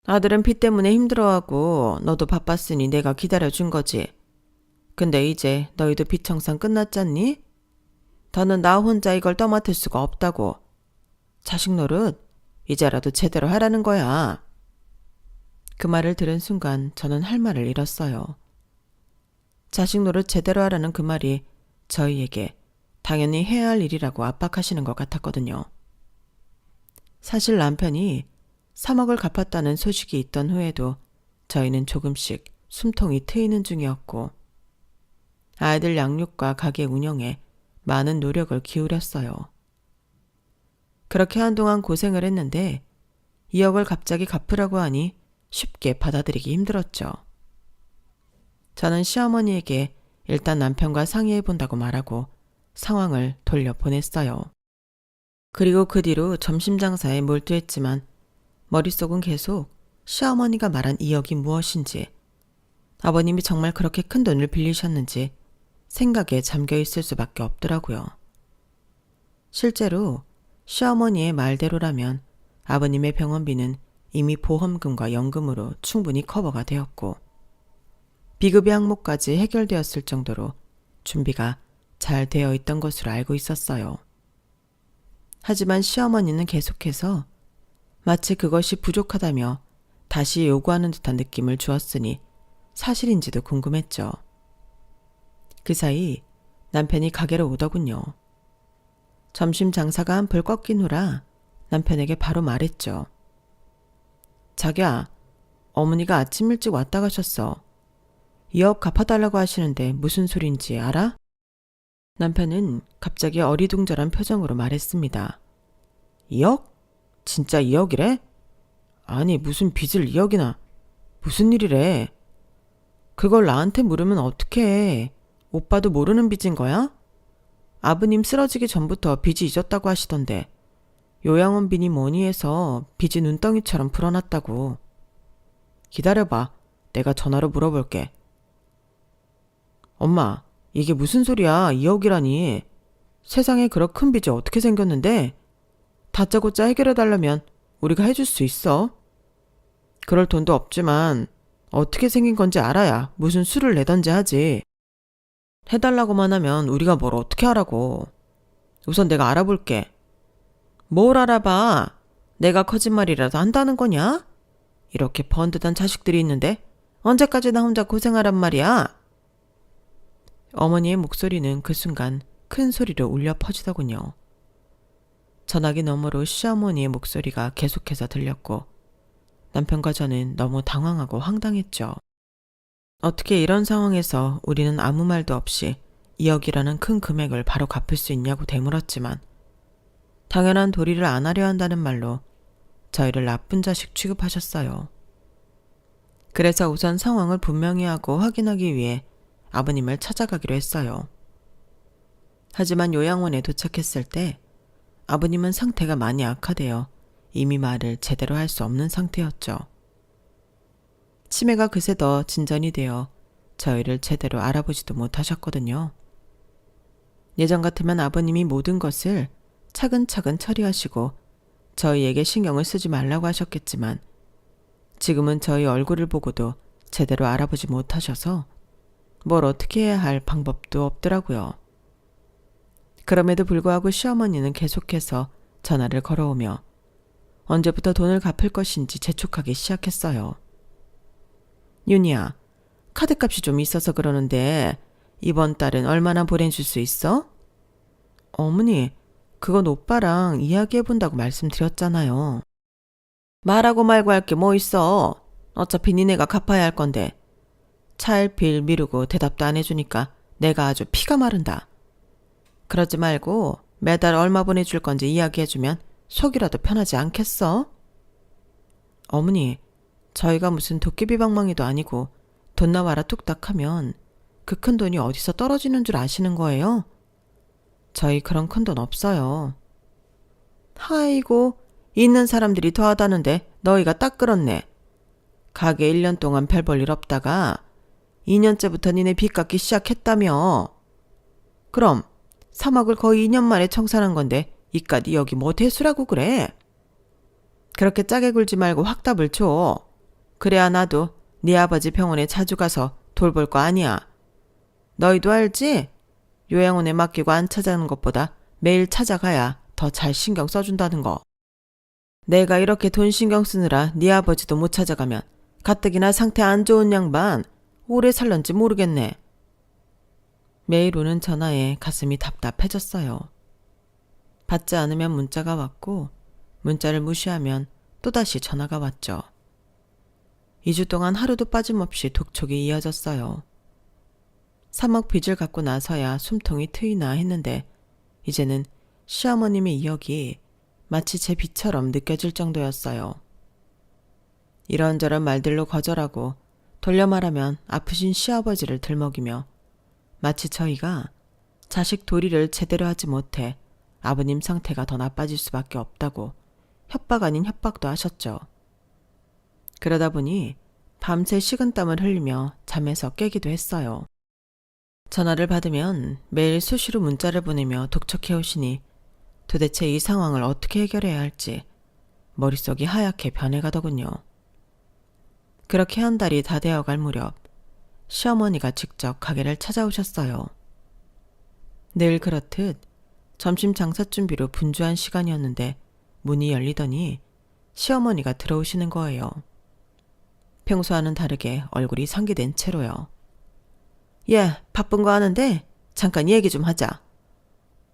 아들은 빚 때문에 힘들어하고 너도 바빴으니 내가 기다려준 거지. 근데 이제 너희도 빚 청산 끝났잖니? 더는 나 혼자 이걸 떠맡을 수가 없다고. 자식 노릇 이제라도 제대로 하라는 거야. 그 말을 들은 순간 저는 할 말을 잃었어요. 자식 노릇 제대로 하라는 그 말이 저희에게 당연히 해야 할 일이라고 압박하시는 것 같았거든요. 사실 남편이 3억을 갚았다는 소식이 있던 후에도 저희는 조금씩 숨통이 트이는 중이었고 아이들 양육과 가게 운영에 많은 노력을 기울였어요. 그렇게 한동안 고생을 했는데 2억을 갑자기 갚으라고 하니 쉽게 받아들이기 힘들었죠. 저는 시어머니에게 일단 남편과 상의해본다고 말하고 상황을 돌려보냈어요. 그리고 그 뒤로 점심 장사에 몰두했지만 머릿속은 계속 시어머니가 말한 2억이 무엇인지, 아버님이 정말 그렇게 큰 돈을 빌리셨는지 생각에 잠겨 있을 수밖에 없더라고요. 실제로 시어머니의 말대로라면 아버님의 병원비는 이미 보험금과 연금으로 충분히 커버가 되었고 비급여 항목까지 해결되었을 정도로 준비가 잘 되어 있던 것으로 알고 있었어요. 하지만 시어머니는 계속해서 마치 그것이 부족하다며 다시 요구하는 듯한 느낌을 주었으니 사실인지도 궁금했죠. 그 사이 남편이 가게로 오더군요. 점심 장사가 한풀 꺾인 후라 남편에게 바로 말했죠. 자기야, 어머니가 아침 일찍 왔다 가셨어. 2억 갚아달라고 하시는데 무슨 소린지 알아? 남편은 갑자기 어리둥절한 표정으로 말했습니다. 2억? 진짜 2억이래? 아니 무슨 빚을 2억이나. 무슨 일이래? 그걸 나한테 물으면 어떡해. 오빠도 모르는 빚인 거야? 아버님 쓰러지기 전부터 빚이 있었다고 하시던데 요양원비니 뭐니 해서 빚이 눈덩이처럼 풀어놨다고. 기다려봐. 내가 전화로 물어볼게. 엄마, 이게 무슨 소리야. 2억이라니. 세상에 그런 큰 빚이 어떻게 생겼는데? 다짜고짜 해결해달라면 우리가 해줄 수 있어. 그럴 돈도 없지만 어떻게 생긴 건지 알아야 무슨 수를 내던지 하지. 해달라고만 하면 우리가 뭘 어떻게 하라고. 우선 내가 알아볼게. 뭘 알아봐. 내가 거짓말이라도 한다는 거냐? 이렇게 번듯한 자식들이 있는데 언제까지 나 혼자 고생하란 말이야. 어머니의 목소리는 그 순간 큰 소리로 울려 퍼지더군요. 전화기 너머로 시어머니의 목소리가 계속해서 들렸고 남편과 저는 너무 당황하고 황당했죠. 어떻게 이런 상황에서 우리는 아무 말도 없이 2억이라는 큰 금액을 바로 갚을 수 있냐고 되물었지만 당연한 도리를 안 하려 한다는 말로 저희를 나쁜 자식 취급하셨어요. 그래서 우선 상황을 분명히 하고 확인하기 위해 아버님을 찾아가기로 했어요. 하지만 요양원에 도착했을 때 아버님은 상태가 많이 악화되어 이미 말을 제대로 할 수 없는 상태였죠. 치매가 그새 더 진전이 되어 저희를 제대로 알아보지도 못하셨거든요. 예전 같으면 아버님이 모든 것을 차근차근 처리하시고 저희에게 신경을 쓰지 말라고 하셨겠지만 지금은 저희 얼굴을 보고도 제대로 알아보지 못하셔서 뭘 어떻게 해야 할 방법도 없더라고요. 그럼에도 불구하고 시어머니는 계속해서 전화를 걸어오며 언제부터 돈을 갚을 것인지 재촉하기 시작했어요. 윤희야, 카드값이 좀 있어서 그러는데 이번 달은 얼마나 보내줄 수 있어? 어머니, 그건 오빠랑 이야기해본다고 말씀드렸잖아요. 말하고 말고 할 게 뭐 있어. 어차피 니네가 갚아야 할 건데. 차일피일 미루고 대답도 안 해주니까 내가 아주 피가 마른다. 그러지 말고 매달 얼마 보내줄 건지 이야기해주면 속이라도 편하지 않겠어? 어머니, 저희가 무슨 도깨비방망이도 아니고 돈 나와라 뚝딱 하면 그 큰 돈이 어디서 떨어지는 줄 아시는 거예요? 저희 그런 큰 돈 없어요. 아이고, 있는 사람들이 더하다는데 너희가 딱 그렇네. 가게 1년 동안 별 볼 일 없다가 2년째부터 니네 빚 갚기 시작했다며. 그럼 3억을 거의 2년 만에 청산한 건데 이깟 여기 뭐 대수라고 그래? 그렇게 짜게 굴지 말고 확답을 줘. 그래야 나도 네 아버지 병원에 자주 가서 돌볼 거 아니야. 너희도 알지? 요양원에 맡기고 안 찾아가는 것보다 매일 찾아가야 더 잘 신경 써준다는 거. 내가 이렇게 돈 신경 쓰느라 네 아버지도 못 찾아가면 가뜩이나 상태 안 좋은 양반 오래 살런지 모르겠네. 매일 오는 전화에 가슴이 답답해졌어요. 받지 않으면 문자가 왔고 문자를 무시하면 또다시 전화가 왔죠. 2주 동안 하루도 빠짐없이 독촉이 이어졌어요. 3억 빚을 갚고 나서야 숨통이 트이나 했는데 이제는 시어머님의 이역이 마치 제 빚처럼 느껴질 정도였어요. 이런저런 말들로 거절하고 돌려 말하면 아프신 시아버지를 들먹이며 마치 저희가 자식 도리를 제대로 하지 못해 아버님 상태가 더 나빠질 수밖에 없다고 협박 아닌 협박도 하셨죠. 그러다 보니 밤새 식은땀을 흘리며 잠에서 깨기도 했어요. 전화를 받으면 매일 수시로 문자를 보내며 독촉해오시니 도대체 이 상황을 어떻게 해결해야 할지 머릿속이 하얗게 변해가더군요. 그렇게 한 달이 다 되어갈 무렵 시어머니가 직접 가게를 찾아오셨어요. 늘 그렇듯 점심 장사 준비로 분주한 시간이었는데 문이 열리더니 시어머니가 들어오시는 거예요. 평소와는 다르게 얼굴이 상기된 채로요. 예, 바쁜 거 아는데 잠깐 얘기 좀 하자.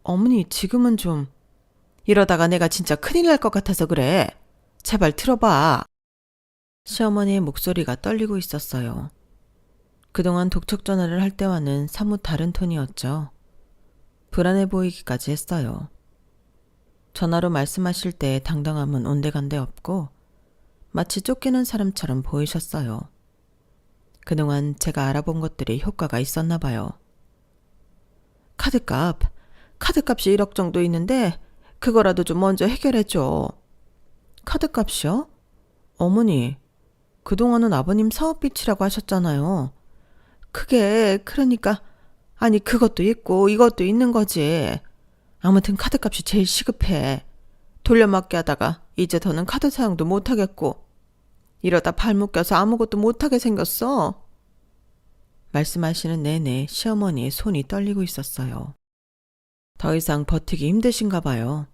어머니, 지금은 좀... 이러다가 내가 진짜 큰일 날 것 같아서 그래. 제발 틀어봐. 시어머니의 목소리가 떨리고 있었어요. 그동안 독촉 전화를 할 때와는 사뭇 다른 톤이었죠. 불안해 보이기까지 했어요. 전화로 말씀하실 때 당당함은 온데간데 없고 마치 쫓기는 사람처럼 보이셨어요. 그동안 제가 알아본 것들이 효과가 있었나 봐요. 카드값이 1억 정도 있는데 그거라도 좀 먼저 해결해줘. 카드값이요? 어머니, 그동안은 아버님 사업빚이라고 하셨잖아요. 그게 그러니까 아니 그것도 있고 이것도 있는 거지. 아무튼 카드값이 제일 시급해. 돌려막기 하다가 이제 더는 카드 사용도 못하겠고 이러다 발목 껴서 아무것도 못하게 생겼어. 말씀하시는 내내 시어머니의 손이 떨리고 있었어요. 더 이상 버티기 힘드신가 봐요.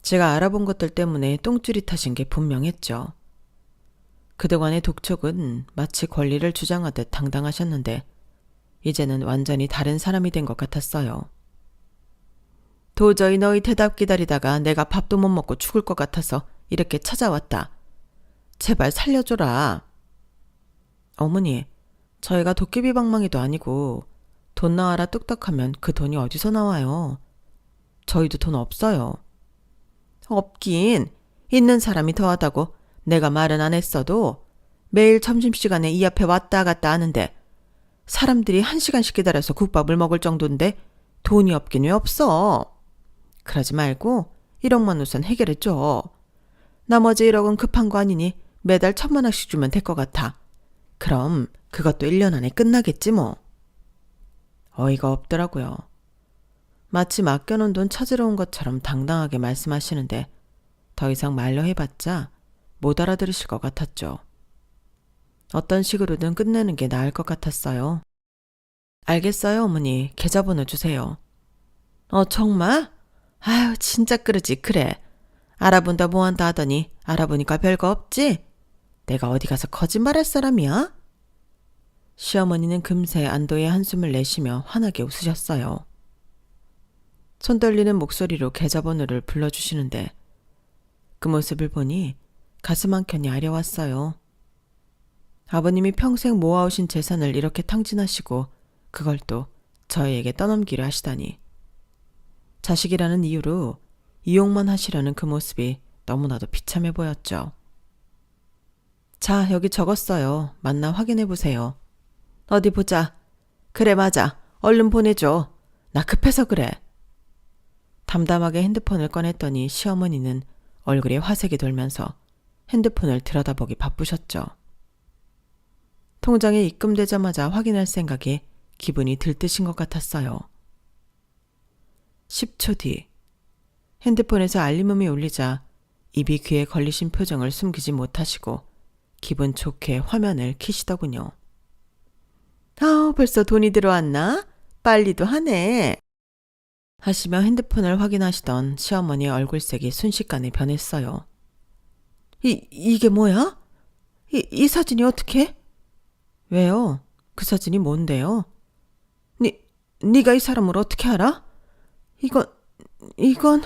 제가 알아본 것들 때문에 똥줄이 타신 게 분명했죠. 그동안의 독촉은 마치 권리를 주장하듯 당당하셨는데 이제는 완전히 다른 사람이 된 것 같았어요. 도저히 너희 대답 기다리다가 내가 밥도 못 먹고 죽을 것 같아서 이렇게 찾아왔다. 제발 살려줘라. 어머니, 저희가 도깨비 방망이도 아니고 돈 나와라 뚝딱하면 그 돈이 어디서 나와요? 저희도 돈 없어요. 없긴 있는 사람이 더하다고 내가 말은 안 했어도 매일 점심시간에 이 앞에 왔다 갔다 하는데 사람들이 1시간씩 기다려서 국밥을 먹을 정도인데 돈이 없긴 왜 없어? 그러지 말고 1억만 우선 해결해줘. 나머지 1억은 급한 거 아니니 매달 1,000만 원씩 주면 될 것 같아. 그럼 그것도 1년 안에 끝나겠지 뭐. 어이가 없더라고요. 마치 맡겨놓은 돈 찾으러 온 것처럼 당당하게 말씀하시는데 더 이상 말로 해봤자 못 알아들으실 것 같았죠. 어떤 식으로든 끝내는 게 나을 것 같았어요. 알겠어요, 어머니. 계좌번호 주세요. 정말? 아유, 진짜 그러지. 그래. 알아본다 뭐한다 하더니 알아보니까 별거 없지? 내가 어디 가서 거짓말할 사람이야? 시어머니는 금세 안도의 한숨을 내쉬며 환하게 웃으셨어요. 손 떨리는 목소리로 계좌번호를 불러주시는데 그 모습을 보니 가슴 한켠이 아려왔어요. 아버님이 평생 모아오신 재산을 이렇게 탕진하시고 그걸 또 저희에게 떠넘기려 하시다니. 자식이라는 이유로 이용만 하시려는 그 모습이 너무나도 비참해 보였죠. 자, 여기 적었어요. 맞나 확인해 보세요. 어디 보자. 그래, 맞아. 얼른 보내줘. 나 급해서 그래. 담담하게 핸드폰을 꺼냈더니 시어머니는 얼굴에 화색이 돌면서 핸드폰을 들여다보기 바쁘셨죠. 통장에 입금되자마자 확인할 생각에 기분이 들뜨신 것 같았어요. 10초 뒤 핸드폰에서 알림음이 울리자 입이 귀에 걸리신 표정을 숨기지 못하시고 기분 좋게 화면을 켜시더군요. 벌써 돈이 들어왔나? 빨리도 하네. 하시며 핸드폰을 확인하시던 시어머니의 얼굴색이 순식간에 변했어요. 이게 뭐야? 이 사진이 어떻게? 왜요? 그 사진이 뭔데요? 네가 이 사람을 어떻게 알아? 이건...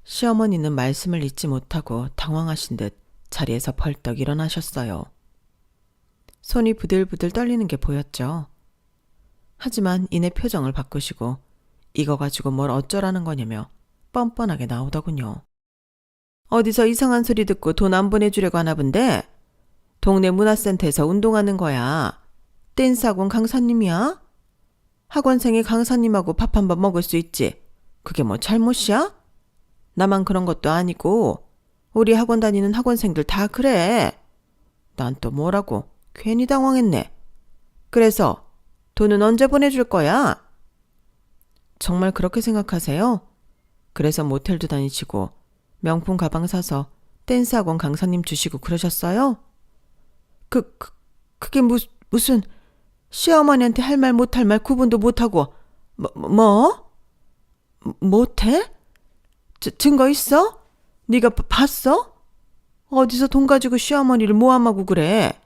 시어머니는 말씀을 잇지 못하고 당황하신 듯 자리에서 벌떡 일어나셨어요. 손이 부들부들 떨리는 게 보였죠. 하지만 이내 표정을 바꾸시고 이거 가지고 뭘 어쩌라는 거냐며 뻔뻔하게 나오더군요. 어디서 이상한 소리 듣고 돈 안 보내주려고 하나 본데? 동네 문화센터에서 운동하는 거야. 댄스 학원 강사님이야? 학원생이 강사님하고 밥 한 번 먹을 수 있지. 그게 뭐 잘못이야? 나만 그런 것도 아니고 우리 학원 다니는 학원생들 다 그래. 난 또 뭐라고 괜히 당황했네. 그래서 돈은 언제 보내줄 거야? 정말 그렇게 생각하세요? 그래서 모텔도 다니시고 명품 가방 사서 댄스 학원 강사님 주시고 그러셨어요? 그게 무슨 시어머니한테 할 말 못할 말 구분도 못하고 뭐? 못해? 증거 있어? 네가 봤어? 어디서 돈 가지고 시어머니를 모함하고 그래?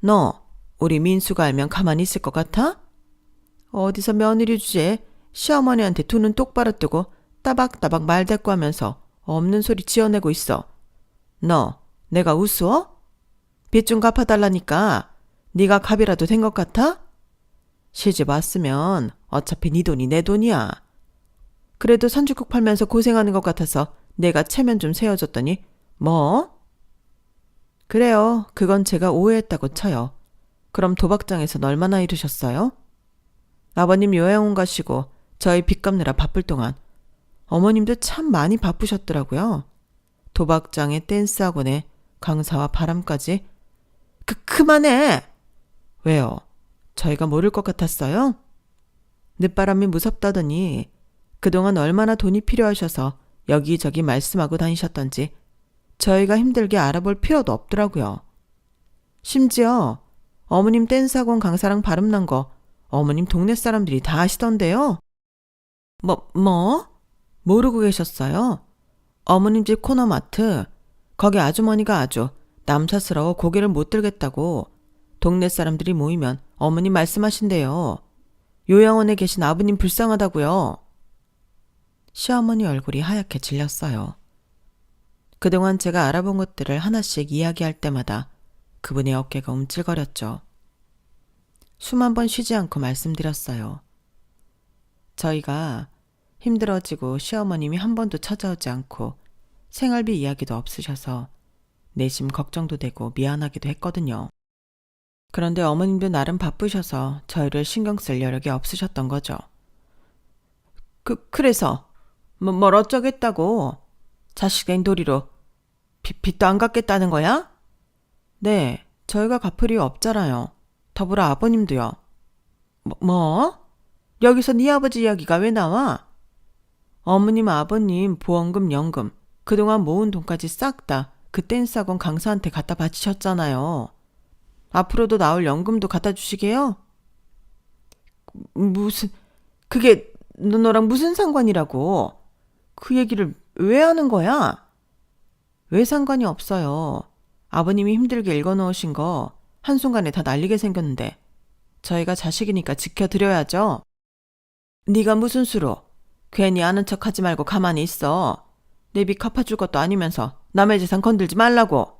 너 우리 민수가 알면 가만히 있을 것 같아? 어디서 며느리 주제에 시어머니한테 두 눈 똑바로 뜨고 따박따박 말대꾸하면서 없는 소리 지어내고 있어. 너 내가 우스워? 빚 좀 갚아달라니까 네가 갑이라도 된 것 같아? 시집 왔으면 어차피 네 돈이 내 돈이야. 그래도 산죽국 팔면서 고생하는 것 같아서 내가 체면 좀 세워줬더니 뭐? 그래요. 그건 제가 오해했다고 쳐요. 그럼 도박장에선 얼마나 이르셨어요? 아버님 요양원 가시고 저희 빚 갚느라 바쁠 동안 어머님도 참 많이 바쁘셨더라고요. 도박장에 댄스 학원에 강사와 바람까지. 그만해! 왜요? 저희가 모를 것 같았어요? 늦바람이 무섭다더니 그동안 얼마나 돈이 필요하셔서 여기저기 말씀하고 다니셨던지 저희가 힘들게 알아볼 필요도 없더라고요. 심지어 어머님 댄스학원 강사랑 바람난 거 어머님 동네 사람들이 다 아시던데요. 뭐? 모르고 계셨어요? 어머님 집 코너마트 거기 아주머니가 아주 남사스러워 고개를 못 들겠다고 동네 사람들이 모이면 어머님 말씀하신대요. 요양원에 계신 아버님 불쌍하다고요. 시어머니 얼굴이 하얗게 질렸어요. 그동안 제가 알아본 것들을 하나씩 이야기할 때마다 그분의 어깨가 움찔거렸죠. 숨 한 번 쉬지 않고 말씀드렸어요. 저희가 힘들어지고 시어머님이 한 번도 찾아오지 않고 생활비 이야기도 없으셔서 내심 걱정도 되고 미안하기도 했거든요. 그런데 어머님도 나름 바쁘셔서 저희를 신경 쓸 여력이 없으셨던 거죠. 그래서 뭘 어쩌겠다고? 자식된 도리로 빚도 안 갚겠다는 거야? 네, 저희가 갚을 이유 없잖아요. 더불어 아버님도요. 뭐? 여기서 네 아버지 이야기가 왜 나와? 어머님, 아버님, 보험금, 연금, 그동안 모은 돈까지 싹 다 그 댄스학원 강사한테 갖다 바치셨잖아요. 앞으로도 나올 연금도 갖다 주시게요? 무슨, 그게 너랑 무슨 상관이라고? 그 얘기를 왜 하는 거야? 왜 상관이 없어요. 아버님이 힘들게 읽어놓으신 거 한순간에 다 날리게 생겼는데 저희가 자식이니까 지켜드려야죠. 네가 무슨 수로? 괜히 아는 척 하지 말고 가만히 있어. 내 빚 갚아줄 것도 아니면서 남의 재산 건들지 말라고.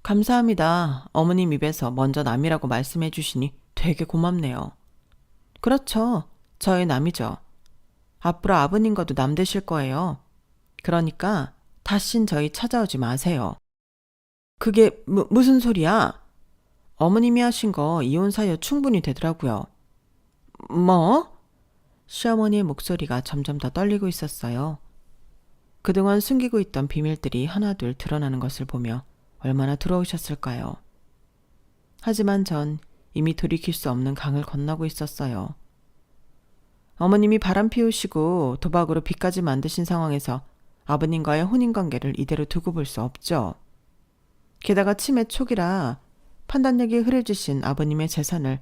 감사합니다. 어머님 입에서 먼저 남이라고 말씀해 주시니 되게 고맙네요. 그렇죠. 저의 남이죠. 앞으로 아버님과도 남 되실 거예요. 그러니까 다신 저희 찾아오지 마세요. 그게 무슨 소리야? 어머님이 하신 거 이혼 사유 충분히 되더라고요. 뭐? 시어머니의 목소리가 점점 더 떨리고 있었어요. 그동안 숨기고 있던 비밀들이 하나둘 드러나는 것을 보며 얼마나 두려우셨을까요? 하지만 전 이미 돌이킬 수 없는 강을 건너고 있었어요. 어머님이 바람 피우시고 도박으로 빚까지 만드신 상황에서 아버님과의 혼인관계를 이대로 두고 볼 수 없죠. 게다가 치매 초기라 판단력이 흐려지신 아버님의 재산을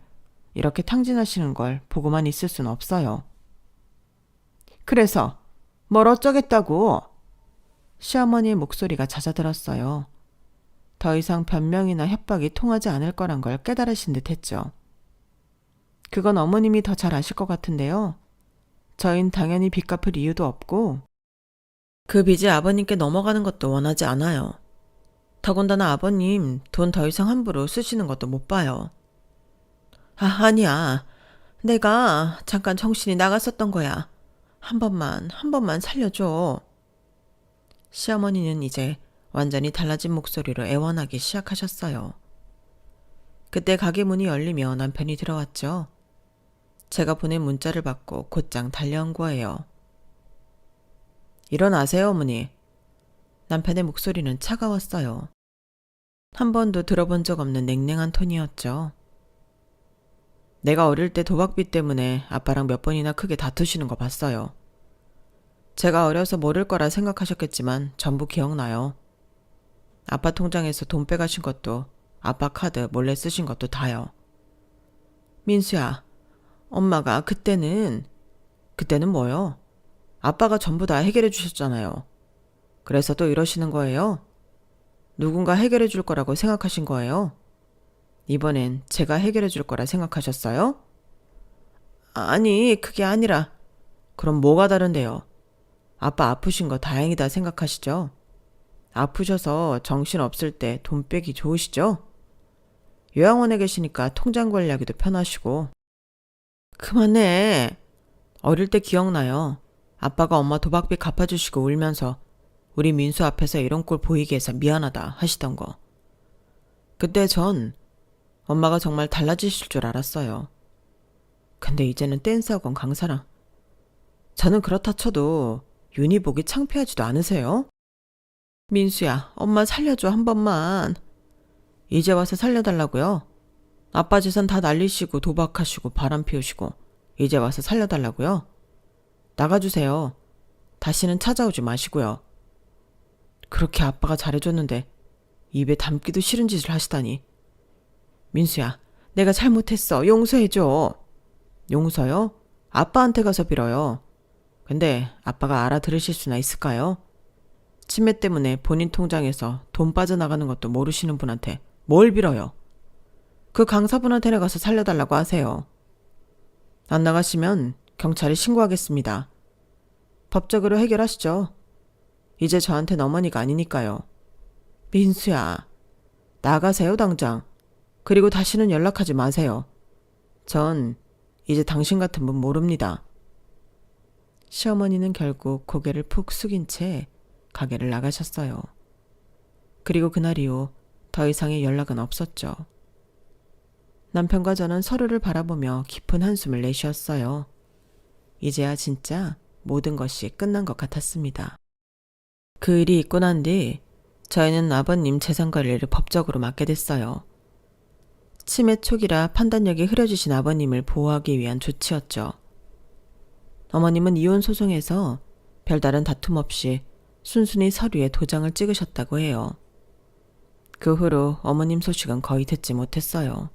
이렇게 탕진하시는 걸 보고만 있을 순 없어요. 그래서 뭘 어쩌겠다고? 시어머니의 목소리가 잦아들었어요. 더 이상 변명이나 협박이 통하지 않을 거란 걸 깨달으신 듯 했죠. 그건 어머님이 더 잘 아실 것 같은데요. 저흰 당연히 빚 갚을 이유도 없고 그 빚이 아버님께 넘어가는 것도 원하지 않아요. 더군다나 아버님 돈 더 이상 함부로 쓰시는 것도 못 봐요. 아니야. 내가 잠깐 정신이 나갔었던 거야. 한 번만 살려줘. 시어머니는 이제 완전히 달라진 목소리로 애원하기 시작하셨어요. 그때 가게 문이 열리며 남편이 들어왔죠. 제가 보낸 문자를 받고 곧장 달려온 거예요. 일어나세요, 어머니. 남편의 목소리는 차가웠어요. 한 번도 들어본 적 없는 냉랭한 톤이었죠. 내가 어릴 때 도박빚 때문에 아빠랑 몇 번이나 크게 다투시는 거 봤어요. 제가 어려서 모를 거라 생각하셨겠지만 전부 기억나요. 아빠 통장에서 돈 빼가신 것도 아빠 카드 몰래 쓰신 것도 다요. 민수야, 엄마가 그때는 뭐요? 아빠가 전부 다 해결해 주셨잖아요. 그래서 또 이러시는 거예요? 누군가 해결해 줄 거라고 생각하신 거예요? 이번엔 제가 해결해 줄 거라 생각하셨어요? 아니, 그게 아니라. 그럼 뭐가 다른데요? 아빠 아프신 거 다행이다 생각하시죠? 아프셔서 정신 없을 때 돈 빼기 좋으시죠? 요양원에 계시니까 통장 관리하기도 편하시고. 그만해. 어릴 때 기억나요. 아빠가 엄마 도박비 갚아주시고 울면서 우리 민수 앞에서 이런 꼴 보이게 해서 미안하다 하시던 거. 그때 전 엄마가 정말 달라지실 줄 알았어요. 근데 이제는 댄스학원 강사랑. 저는 그렇다 쳐도 윤희 보기 창피하지도 않으세요? 민수야, 엄마 살려줘 한 번만. 이제 와서 살려달라고요? 아빠 재산 다 날리시고 도박하시고 바람 피우시고 이제 와서 살려달라고요? 나가주세요. 다시는 찾아오지 마시고요. 그렇게 아빠가 잘해줬는데 입에 담기도 싫은 짓을 하시다니. 민수야, 내가 잘못했어. 용서해줘. 용서요? 아빠한테 가서 빌어요. 근데 아빠가 알아들으실 수나 있을까요? 치매 때문에 본인 통장에서 돈 빠져나가는 것도 모르시는 분한테 뭘 빌어요? 그 강사분한테 나가서 살려달라고 하세요. 안 나가시면 경찰에 신고하겠습니다. 법적으로 해결하시죠. 이제 저한텐 어머니가 아니니까요. 민수야, 나가세요 당장. 그리고 다시는 연락하지 마세요. 전 이제 당신 같은 분 모릅니다. 시어머니는 결국 고개를 푹 숙인 채 가게를 나가셨어요. 그리고 그날 이후 더 이상의 연락은 없었죠. 남편과 저는 서로를 바라보며 깊은 한숨을 내쉬었어요. 이제야 진짜 모든 것이 끝난 것 같았습니다. 그 일이 있고 난 뒤 저희는 아버님 재산 관리를 법적으로 맡게 됐어요. 치매 초기라 판단력이 흐려지신 아버님을 보호하기 위한 조치였죠. 어머님은 이혼 소송에서 별다른 다툼 없이 순순히 서류에 도장을 찍으셨다고 해요. 그 후로 어머님 소식은 거의 듣지 못했어요.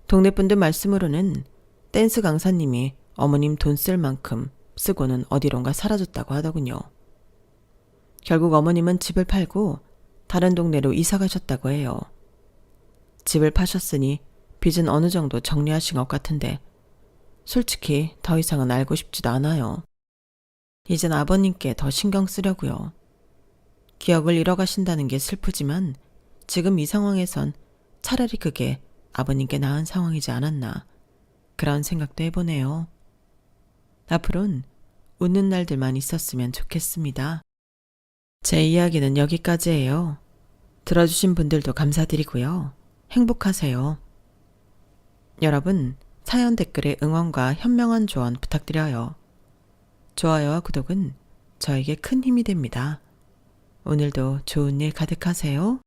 동네 분들 말씀으로는 댄스 강사님이 어머님 돈 쓸 만큼 쓰고는 어디론가 사라졌다고 하더군요. 결국 어머님은 집을 팔고 다른 동네로 이사 가셨다고 해요. 집을 파셨으니 빚은 어느 정도 정리하신 것 같은데 솔직히 더 이상은 알고 싶지도 않아요. 이젠 아버님께 더 신경 쓰려고요. 기억을 잃어가신다는 게 슬프지만 지금 이 상황에선 차라리 그게 아버님께 나은 상황이지 않았나 그런 생각도 해보네요. 앞으론 웃는 날들만 있었으면 좋겠습니다. 제 이야기는 여기까지예요. 들어주신 분들도 감사드리고요. 행복하세요. 여러분, 사연 댓글에 응원과 현명한 조언 부탁드려요. 좋아요와 구독은 저에게 큰 힘이 됩니다. 오늘도 좋은 일 가득하세요.